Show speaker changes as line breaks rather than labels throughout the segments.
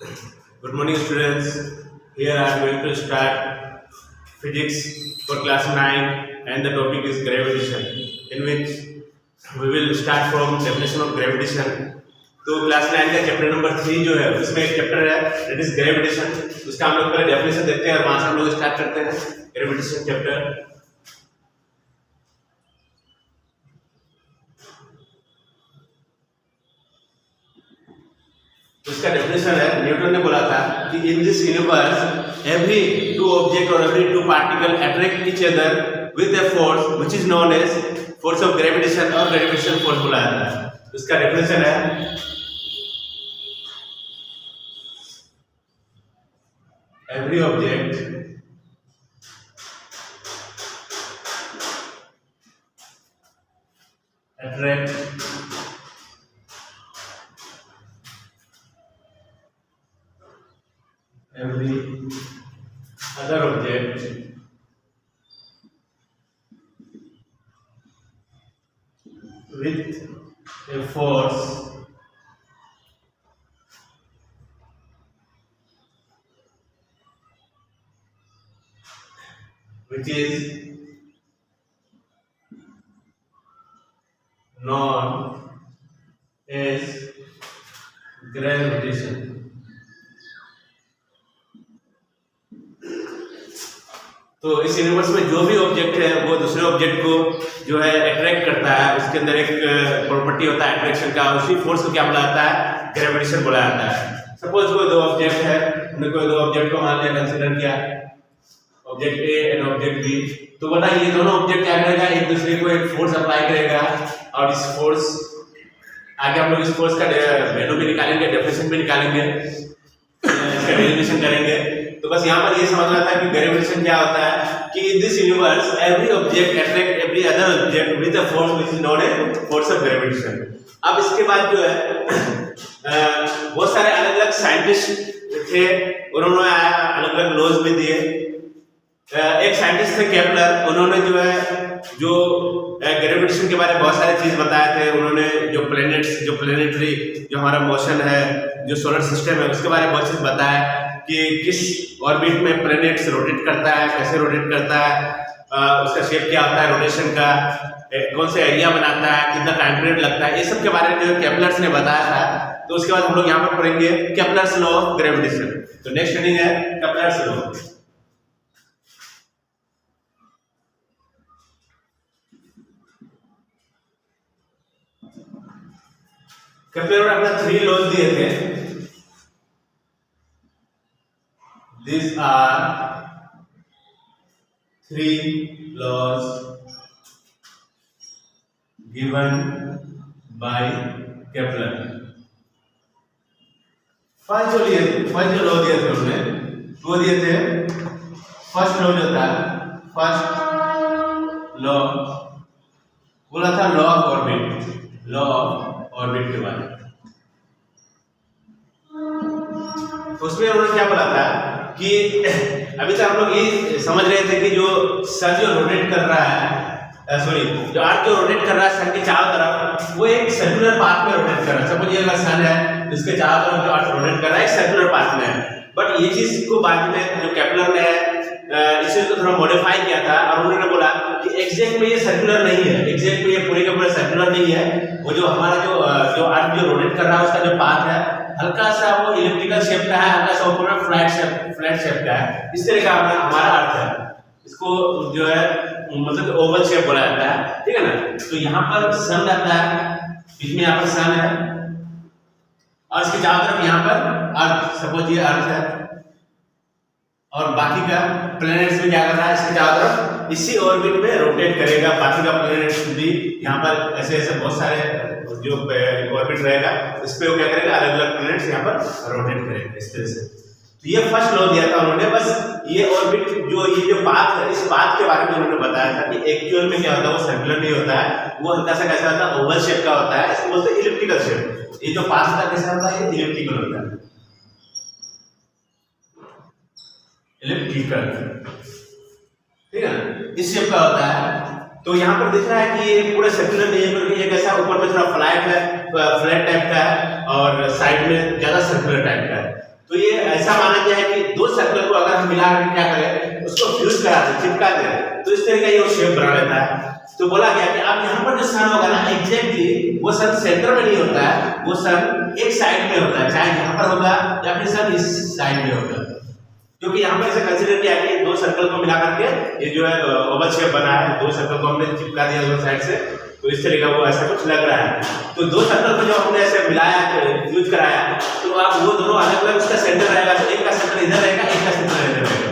Good morning, students. Here I am going to start physics for class 9, and the topic is gravitation, in which we will start from definition of gravitation. तो class 9 का chapter number 3 जो है उसमें एक chapter है that is gravitation. उसका हम लोग पहले डेफिनेशन देखते हैं और वहां से हम लोग स्टार्ट करते हैं ग्रेविटेशन चैप्टर. उसका डेफिनेशन है, न्यूटन ने बोला था कि in this universe every two object और every two particle attract each other with a force which is known as force of gravitation और ग्रेविटेशन फोर्स बोला जाता है. उसका डेफिनेशन है every object attract every other object with a force which is known as gravitation. तो इस universe में जो भी ऑब्जेक्ट है वो दूसरे ऑब्जेक्ट को जो है अट्रैक्ट करता है. उसके अंदर एक प्रॉपर्टी होता है अट्रैक्शन का. उसी फोर्स को क्या बोला जाता है? ग्रेविटेशन बोला जाता है. सपोज कोई दो ऑब्जेक्ट है, हमने कोई दो ऑब्जेक्ट को मान लिया, कंसीडर किया object A and object B. तो बताइए ये दोनों ऑब्जेक्ट क्या करेगा? एक दूसरे को एक फोर्स अप्लाई करेगा और इस फोर्स आगे हम लोग इस फोर्स का वैल्यू भी निकालेंगे, डेफिनेशन भी निकालेंगे, इसका डेरिवेशन करेंगे. तो बस यहाँ पर ये समझना था कि ग्रेविटेशन क्या होता है कि in this universe every object attract every other object with a force which is known as force of gravitation. अब इसके बाद जो है बहुत सारे अलग अलग साइंटिस्ट थे, उन्होंने अलग अलग लॉज भी दिए. एक साइंटिस्ट थे केपलर, उन्होंने जो है जो ग्रेविटेशन के बारे में बहुत सारी चीज बताए थे. उन्होंने जो प्लैनेट्स, जो प्लैनेटरी जो हमारा मोशन है, जो सोलर सिस्टम है, उसके बारे में बहुत चीज बताया कि किस ऑर्बिट में प्लैनेट्स रोटेट करता है, कैसे रोटेट करता है, उसका शेप क्या होता है रोटेशन का, कौन से एरिया बनाता है, कितना टाइम पीरियड लगता है, ये सब के बारे में जो केपलर्स ने बताया था. तो उसके बाद हम लोग यहाँ पर पढ़ेंगे केपलर्स लॉ ऑफ ग्रेविटेशन. तो नेक्स्ट हेडिंग है केपलर्स लॉ. केपलर ने अपना 3 लॉज दिए थे. These are 3 laws given by Kepler. First जो लॉ दिए थे उन्होंने, वो दिए थे फर्स्ट लॉ जो था, फर्स्ट लॉ बोला था law of orbit, law of orbit के बारे में. तो उसमें उन्होंने क्या बोला था कि अभी तक हम लोग ये समझ रहे थे कि जो सन जो रोटेट कर रहा है, जो अर्थ जो रोटेट कर रहा है सन के चारों तरफ, वो एक सर्कुलर पाथ में रोटेट कर रहा है. सपोज ये अगर सन है, इसके चारों तरफ जो अर्थ रोटेट कर रहा है एक सर्कुलर पाथ में है. बट ये चीज को बाद में जो केपलर ने इस चीज को थोड़ा मॉडिफाई किया था और उन्होंने बोला कि एग्जैक्ट में ये सर्कुलर नहीं है, एग्जैक्ट में ये पूरे का पूरा सर्कुलर नहीं है. वो जो हमारा जो अर्थ जो रोटेट कर रहा है उसका जो पाथ है हल्का सा वो इलिप्टिकल शेप का है, हल्का सा ऊपर में फ्लैट शेप का है. इस तरह का हमारा अर्थ है. इसको जो है मतलब ओवल शेप बोला जाता है, ठीक है ना. तो यहाँ पर सन रहता है, बीच में यहाँ पर सन है और इसके चारों तरफ यहाँ पर अर्थ, सपोज ये अर्थ है और बाकी का प्लैनेट्स भी क्या कर रहा है, इसके चारों तरफ इसी ऑर्बिट में रोटेट करेगा. बाकी का प्लैनेट्स भी यहाँ पर ऐसे ऐसे बहुत सारे जो ऑर्बिट रहेगा इस पे वो क्या करेगा, अलग अलग प्लैनेट्स यहाँ पर रोटेट करेंगे इस तरह से. तो ये फर्स्ट लॉ दिया था उन्होंने. बस ये ऑर्बिट ये जो पाथ है, इस पाथ के बारे में उन्होंने बताया था कि एक्चुअल में क्या होता है, वो सर्कुलर नहीं होता है, वो हल्का सा कैसा होता है, ओवल शेप का होता है. इसको बोलते हैं इलिप्टिकल शेप. ये जो पाथ होता है कैसा होता है, ये इलिप्टिकल होता है, इलिप्टिकल, ठीक है ना, इस शेप का होता है. तो यहाँ पर दिख रहा है कि ये पूरा सर्कुलर नहीं है, बल्कि ये कैसा ऊपर में थोड़ा फ्लैट है, फ्लैट टाइप का है और साइड में ज्यादा सर्कुलर टाइप का है. तो ये ऐसा माना गया है कि दो सर्कल को अगर हम मिला कर क्या करें, उसको फ्यूज करा दें, चिपका दें, तो इस तरह का ये शेप बना लेता है। तो बोला गया कि अब यहाँ पर जो सन होगा ना, एग्जैक्टली वो सन सेंटर में नहीं होता है, वो सन एक साइड में होता है, चाहे यहाँ पर होगा या फिर सन इस साइड में होगा, क्योंकि यहाँ पर ऐसे कंसीडर किया कि दो सर्कल को मिला करके ये जो है ओवल शेप बना है, दो सर्कल को हमने चिपका दिया दोनों साइड से, तो इस तरह का वो ऐसा कुछ लग रहा है। तो दो सर्कल को जो हमने ऐसे मिलाया, यूज कराया, तो आप वो दोनों अलग अलग उसका सेंटर रहेगा, तो एक का सेंटर इधर रहेगा, एक का सेंटर इधर रहेगा।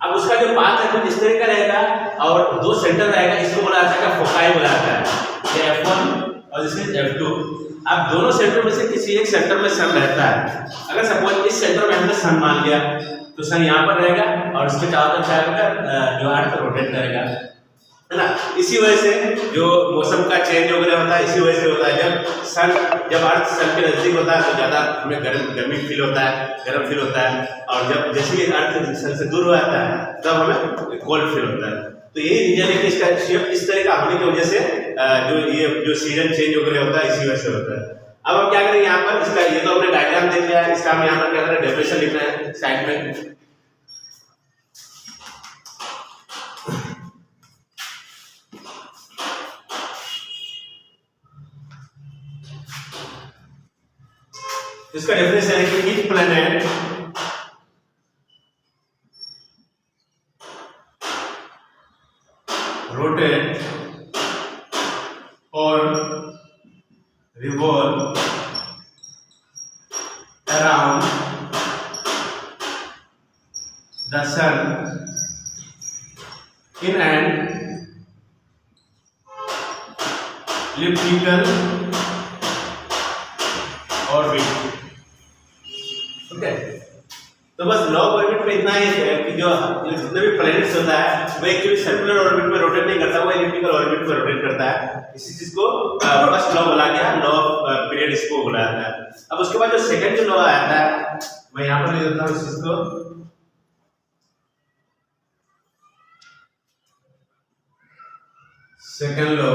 अब उसका जो पाथ है कुछ इस तरह का रहेगा और दो सेंटर रहेगा, इसको बोला जाता है फोकाई बोला जाता है, ये F1 और इसमें F2। अब दोनों सेंटर में से किसी एक सेंटर में सन रहता है। अगर सपोज इस सेंटर में हमने सन मान लिया, तो सन यहाँ पर रहेगा और इसके चारों तरफ क्या जो अर्थ रोटेट करेगा, है ना। इसी वजह से जो मौसम का चेंज वगैरह होता है, इसी वजह से होता है। जब अर्थ सन के नजदीक होता है तो ज्यादा हमें गर्मी फील होता है, गर्म फील होता है, और जब जैसे ही अर्थ सन से दूर हो जाता है तब हमें कोल्ड फील होता है। तो यही रीजन है कि इसका शेप इस तरह का होने की वजह से जो सीजन चेंज वगैरह होता है इसी वजह से होता है। अब हम क्या करें, यहाँ पर इसका ये तो हमने डायग्राम देख लिया है, इसका हम यहाँ पर क्या करें, डेफिनेशन लिख रहे हैं साइड में। इसका डेफिनेशन है कि ईच प्लैनेट रोटेट और revolve around the sun in an elliptical orbit। Okay, तो बस लॉ ऑफ ऑर्बिट में इतना ही है कि जो जितने भी प्लैनेट्स होता है वो एक्चुअली सर्कुलर ऑर्बिट में रोटेट नहीं करता, वो एलिप्टिकल ऑर्बिट में रोटेट करता है। इसी चीज को फर्स्ट लॉ बोला गया, लॉ ऑफ पीरियड इसको बोला जाता है। अब उसके बाद जो सेकंड जो लॉ आता है, मैं यहाँ पर लिख देता हूँ इस चीज को, सेकंड लॉ,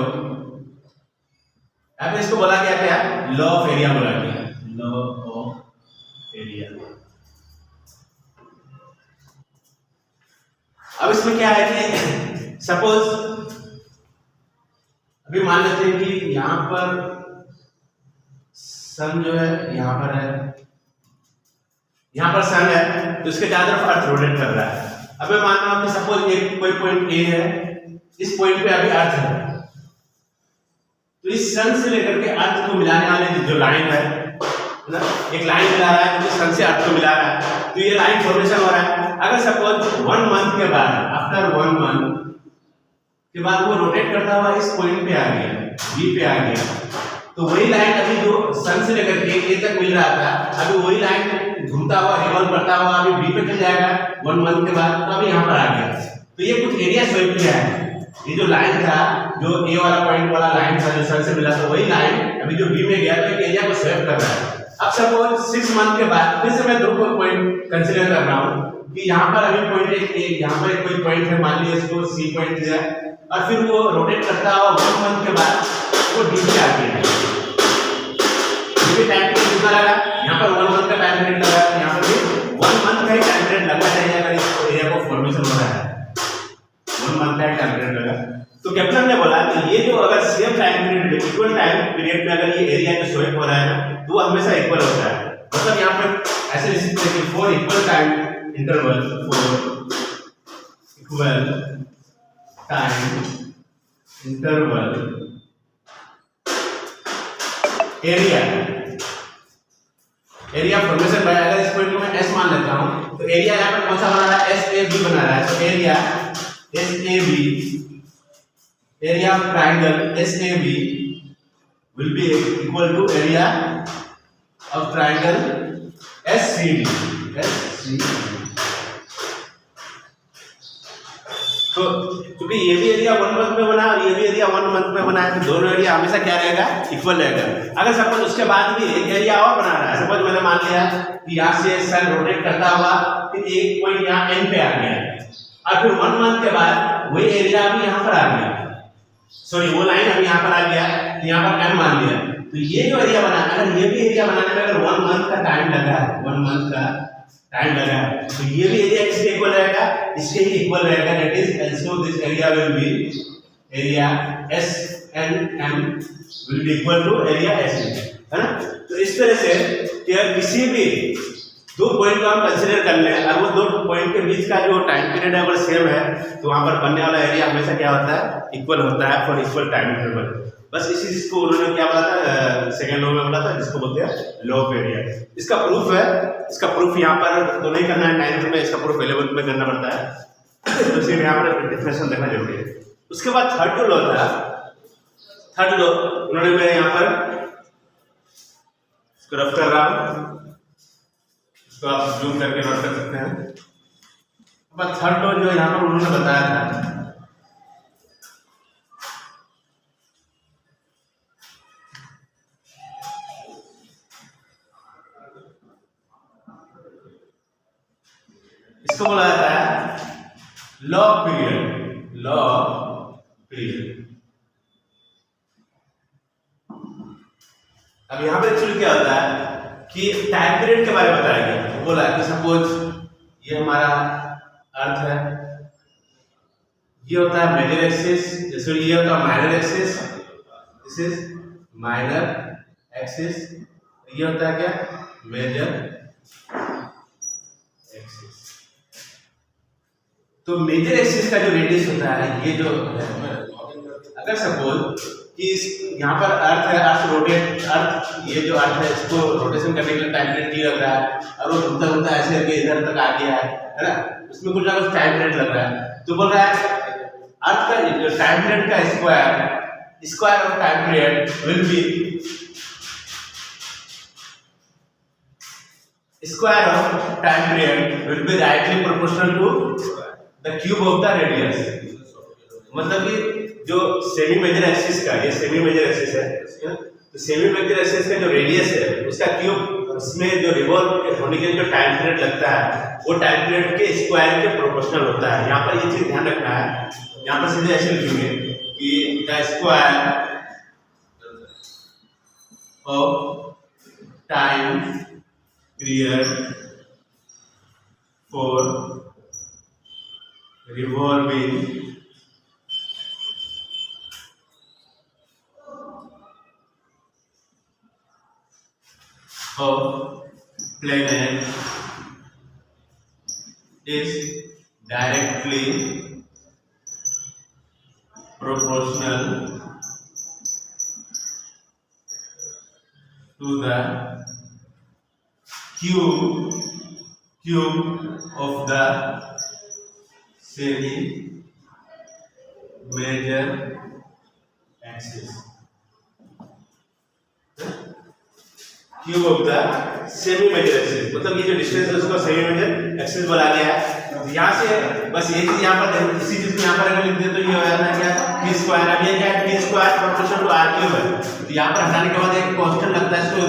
अब इसको बोला गया क्या, लॉ ऑफ एरिया बोला गया, लॉ ऑफ एरिया। अब इसमें क्या है कि सपोज अभी मान लेते हैं कि यहां पर सन जो है यहां पर है, यहां पर सन है, तो इसके चारों तरफ अर्थ रोटेट कर रहा है। अब मैं मान रहा हूं कि सपोज एक कोई पॉइंट ए है, इस पॉइंट पे अभी अर्थ है, तो इस सन से लेकर के अर्थ को मिलाने वाले जो लाइन है ना, एक लाइन मिला रहा है जो सन से अर्थ को मिला रहा है, तो ये लाइन फॉर्मेशन हो रहा है। अगर सपोज 1 मंथ के बाद, आफ्टर 1 मंथ के बाद वो रोटेट करता हुआ इस पॉइंट पे आ गया, बी पे आ गया, तो वही लाइन अभी जो सन से लेकर के ए तक मिल रहा था, अभी वही लाइन घूमता हुआ रिवॉल्व करता हुआ अभी बी पे चल जाएगा 1 मंथ के बाद, तो अभी यहाँ पर आ गया। तो ये कुछ एरिया स्वेप किया है, ये जो लाइन था, जो ए वाला पॉइंट वाला लाइन था जो सन से मिला था, वही लाइन अभी जो बी में गया तो एक एरिया को स्वेप कर रहा है। अब सपोज 6 मंथ के बाद फिर से मैं दो पॉइंट कंसीडर कर रहा हूँ कि यहाँ पर अभी पॉइंट एक, यहाँ पर एक कोई पॉइंट है, मान लीजिए इसको सी पॉइंट दिया है, और फिर वो रोटेट करता हुआ 1 मंथ के बाद वो डी पे आ गया। टाइम पीरियड कितना लगा, यहाँ पर 1 मंथ का टाइम पीरियड लगा, यहाँ पर भी 1 मंथ का ही टाइम पीरियड लगना चाहिए अगर इस एरिया को फॉर्मेशन हो रहा है, 1 मंथ का टाइम पीरियड लगा। तो कैप्टन ने बोला कि ये जो अगर सेम टाइम पीरियड में, इक्वल टाइम पीरियड में अगर ये एरिया जो स्वेप हो रहा है ना, तो वो हमेशा इक्वल होता है। मतलब यहाँ पर ऐसे लिख सकते हैं कि for equal time interval, for equal time interval area formation by, अगर इस पॉइंट को मैं एस मान लेता हूं तो एरिया यहाँ पर कौन सा बना रहा है, एस ए बी बना रहा है। तो area S A B, area of triangle S A B will be equal to area of triangle S C D. तो क्योंकि ये भी एरिया 1 मंथ में बना और ये भी एरिया 1 मंथ में बना है, तो दोनों एरिया हमेशा क्या रहेगा, इक्वल रहेगा। अगर सपोज उसके बाद भी एक एरिया और बना रहा है, सपोज मैंने मान लिया कि यहाँ से सन रोटेट करता हुआ फिर एक पॉइंट यहाँ एन पे आ गया, और फिर 1 मंथ के बाद वही एरिया अभी यहाँ पर आ गया, सॉरी वो लाइन अभी यहाँ पर आ गया, यहाँ पर एम मान लिया, तो ये जो एरिया बना, अगर ये भी एरिया बनाने में अगर 1 मंथ का टाइम लगा है, 1 मंथ का टाइम लगा है, तो ये भी एरिया किसके इक्वल रहेगा, इसके ही इक्वल रहेगा। That is so this area will be area SNM will be equal to area SN, है ना। तो इस तरह से कि किसी भी दो पॉइंट को हम कंसीडर कर लें और वो दो पॉइंट के बीच का जो टाइम पीरियड है अगर सेम है, तो वहां पर बनने वाला एरिया हमेशा क्या होता है, इक्वल होता है फॉर इक्वल टाइम इंटरवल। बस इसी चीज को उन्होंने क्या बोला था, सेकंड लॉ में बोला था, जिसको बोलते हैं लॉ ऑफ एरिया। इसका प्रूफ है, इसका प्रूफ यहाँ पर तो नहीं करना है 9th में, इसका प्रूफ 11th में करना पड़ता है, तो सिर्फ यहाँ पर डिफरेंशियल देखना जरूरी है। उसके बाद थर्ड लॉ था, थर्ड लॉ उन्होंने, मैं यहाँ पर रफ कर रहा हूँ, इसको आप जूम करके नोट कर सकते हैं। अब थर्ड लॉ जो यहाँ पर उन्होंने बताया था, इसको बोला जाता है law of period, law of period. अब यहाँ पे एक्चुअली क्या होता है कि टाइम पीरियड के बारे में बताया गया। बोला कि सपोज ये हमारा अर्थ है, ये होता है मेजर एक्सिस, सॉरी ये होता है minor axis, this is minor axis, ये होता है क्या, मेजर एक्सिस। तो मेजर एक्सिस का जो रेडियस होता है, ये जो अगर सपोज कि यहाँ पर अर्थ है, अर्थ रोटेट, अर्थ ये जो अर्थ है इसको रोटेशन करने के लिए टाइम पीरियड टी लग रहा है, और वो घूमता घूमता ऐसे करके इधर तक आ गया है ना, उसमें कुछ ना कुछ टाइम पीरियड लग रहा है। तो बोल रहा है अर्थ का टाइम पीरियड का square of time period will be square of time period will be directly proportional to the cube of the radius. मतलब कि जो सेमी मेजर एक्सिस का, ये सेमी मेजर एक्सिस है, तो सेमी मेजर एक्सिस का जो रेडियस है उसका क्यूब, उसमें जो रिवॉल्व होने के जो टाइम पीरियड लगता है वो टाइम पीरियड के स्क्वायर के प्रोपोर्शनल होता है। यहाँ पर ये चीज ध्यान रखना है, यहाँ पर सीधे ऐसे लिखेंगे कि the square of time period for revolving of planet is directly proportional to the cube of the semi major axis, cube of the semi major axis. मतलब ये जो डिस्टेंस है उसको सेमी मेजर एक्सिस बोला गया है। तो यहाँ से बस ये चीज यहाँ पर इसी चीज को यहाँ पर अगर लिख दे तो ये हो जाता है क्या, टी स्क्वायर। अब ये क्या है, T square proportional to R cube है, तो यहाँ पर हटाने के बाद एक कांस्टेंट लगता है, इसको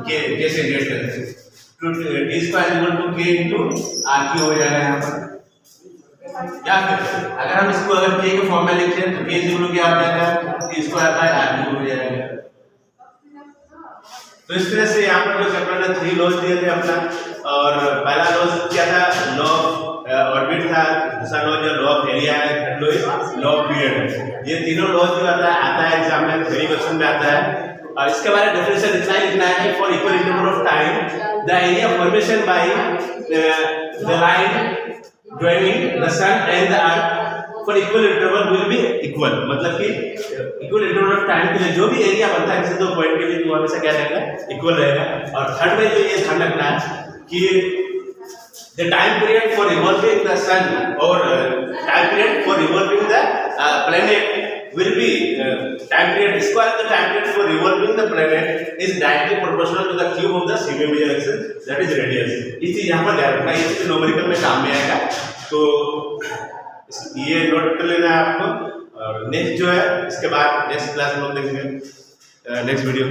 के से रेट करते हैं, तो टी स्क्वायर इक्वल टू के इनटू आर क्यूब हो जाएगा यहाँ पर। या फिर अगर हम इसको अगर के के फॉर्म में लिखते हैं तो के इक्वल टू क्या हो जाएगा, T square by R cube हो जाएगा। तो इस तरह से यहाँ पर जो चैप्टर ने 3 लॉज दिए थे अपना, और पहला लॉज क्या था, लॉ ऑर्बिट था, दूसरा लॉ जो लॉ ऑफ एरिया है, थर्ड लॉ ऑफ पीरियड है। ये तीनों लॉज जो आता है एग्जाम में, थ्योरी क्वेश्चन में आता है। और इसके बारे में डेफिनेशन इतना ही लिखना है कि for equal interval of time the area formation by the line joining the sun and the earth for equal interval will be equal। मतलब कि इक्वल इंटरवल ऑफ टाइम के लिए जो भी एरिया बनता है किसी दो पॉइंट के लिए वो हमेशा क्या रहेगा, इक्वल रहेगा। और थर्ड में जो ये ध्यान रखना है कि the time period for revolving the sun or time period for revolving the planet will be time period square the time period for revolving the planet is directly proportional to the cube of the semi major axis that is radius। इस चीज यहाँ पर ध्यान रखना, ये चीज numerical में काम में आएगा, तो ये नोट कर लेना है आपको। और नेक्स्ट जो है इसके बाद नेक्स्ट क्लास में लोग देखेंगे नेक्स्ट वीडियो।